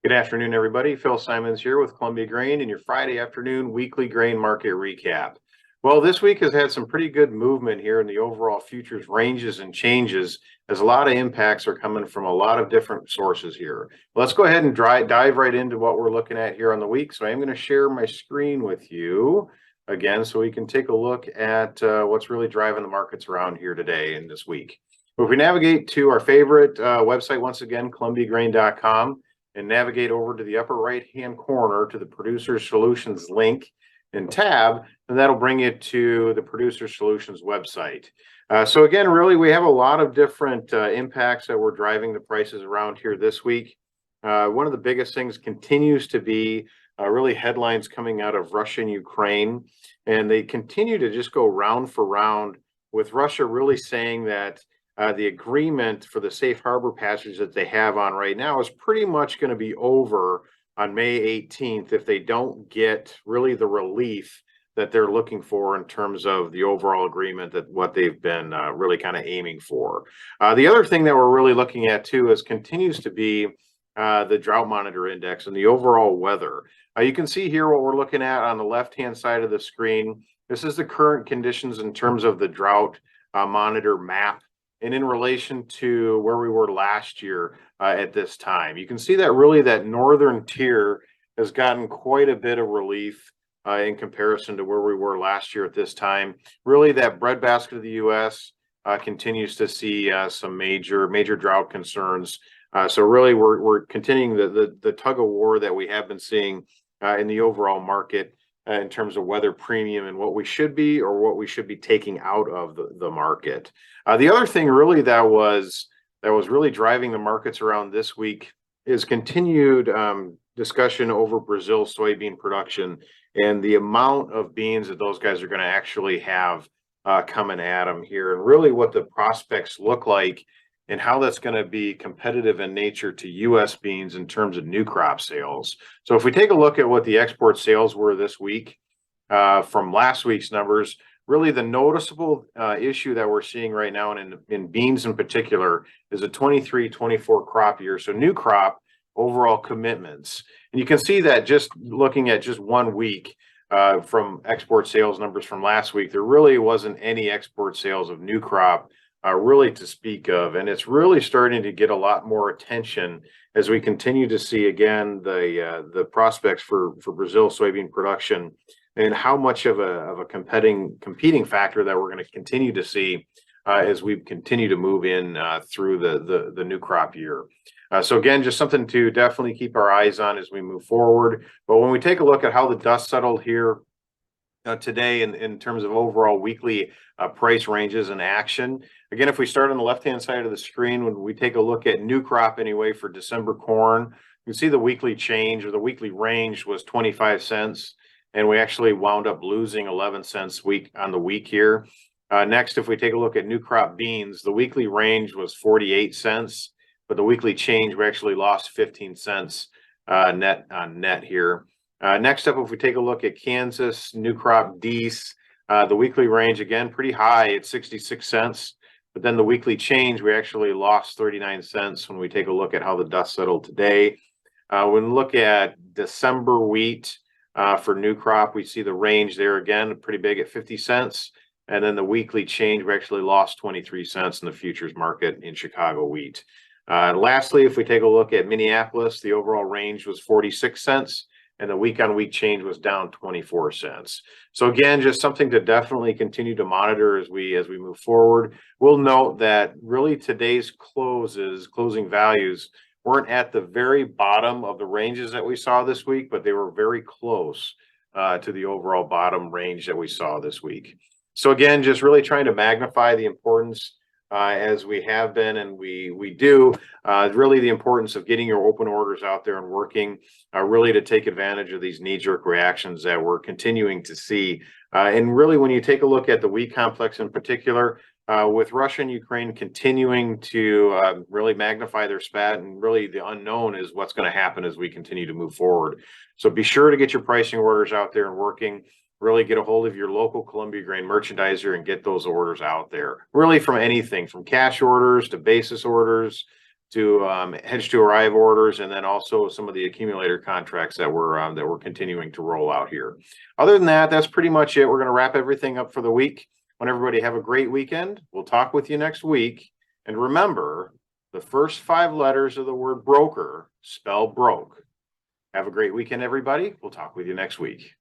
Good afternoon, everybody. Phil Simons here with Columbia Grain and your Friday afternoon weekly grain market recap. Well, this week has had some pretty good movement here in the overall futures ranges and changes, as a lot of impacts are coming from a lot of different sources here. Let's go ahead and dive right into what we're looking at here on the week. So I am going to share my screen with you again so we can take a look at what's really driving the markets around here today and this week. If we navigate to our favorite website, once again, columbiagrain.com, and navigate over to the upper right-hand corner to the Producer Solutions link and tab, and that'll bring you to the Producer Solutions website. So again, really, we have a lot of different impacts that we're driving the prices around here this week. One of the biggest things continues to be really headlines coming out of Russia and Ukraine, and they continue to just go round for round, with Russia really saying that the agreement for the safe harbor passage that they have on right now is pretty much going to be over on May 18th if they don't get really the relief that they're looking for in terms of the overall agreement, that what they've been really kind of aiming for. The other thing that we're really looking at too is continues to be the drought monitor index and the overall weather. You can see here what we're looking at on the left-hand side of the screen. This is the current conditions in terms of the drought monitor map, and in relation to where we were last year at this time. You can see that really that northern tier has gotten quite a bit of relief in comparison to where we were last year at this time. Really, that breadbasket of the U.S. Continues to see some major drought concerns. So really, we're continuing the tug of war that we have been seeing in the overall market in terms of weather premium and what we should be or what we should be taking out of the market. The other thing really that was really driving the markets around this week is continued discussion over Brazil soybean production and the amount of beans that those guys are going to actually have coming at them here, and really what the prospects look like and how that's going to be competitive in nature to U.S. beans in terms of new crop sales. So if we take a look at what the export sales were this week from last week's numbers, really the noticeable issue that we're seeing right now in beans in particular is a 23-24 crop year. So new crop overall commitments. And you can see that just looking at just 1 week from export sales numbers from last week, there really wasn't any export sales of new crop really to speak of, and it's really starting to get a lot more attention as we continue to see again the prospects for Brazil soybean production and how much of a competing factor that we're going to continue to see as we continue to move in through the new crop year. So again, just something to definitely keep our eyes on as we move forward. But when we take a look at how the dust settled here today in terms of overall weekly price ranges and action. Again, if we start on the left-hand side of the screen, when we take a look at new crop anyway for December corn, you can see the weekly change or the weekly range was 25 cents, and we actually wound up losing 11 cents on the week here. Next, if we take a look at new crop beans, the weekly range was 48 cents, but the weekly change, we actually lost 15 cents net here. Next up, if we take a look at Kansas new crop Dees, the weekly range again pretty high at 66 cents, but then the weekly change we actually lost 39 cents when we take a look at how the dust settled today. When we look at December wheat for new crop, we see the range there again pretty big at 50 cents, and then the weekly change we actually lost 23 cents in the futures market in Chicago wheat. Lastly, if we take a look at Minneapolis, the overall range was 46 cents. And the week-on-week change was down 24 cents. So again, just something to definitely continue to monitor as we move forward. We'll note that really today's closing values weren't at the very bottom of the ranges that we saw this week, but they were very close to the overall bottom range that we saw this week. So again, just really trying to magnify the importance as we have been and we do, really the importance of getting your open orders out there and working really to take advantage of these knee-jerk reactions that we're continuing to see. And really, when you take a look at the wheat complex in particular, with Russia and Ukraine continuing to really magnify their spat, and really the unknown is what's going to happen as we continue to move forward. So be sure to get your pricing orders out there and working. Really get a hold of your local Columbia Grain merchandiser and get those orders out there. Really from anything from cash orders to basis orders hedge to arrive orders, and then also some of the accumulator contracts that we're continuing to roll out here. Other than that, that's pretty much it. We're going to wrap everything up for the week. Want everybody have a great weekend. We'll talk with you next week. And remember, the first 5 letters of the word broker spell broke. Have a great weekend, everybody. We'll talk with you next week.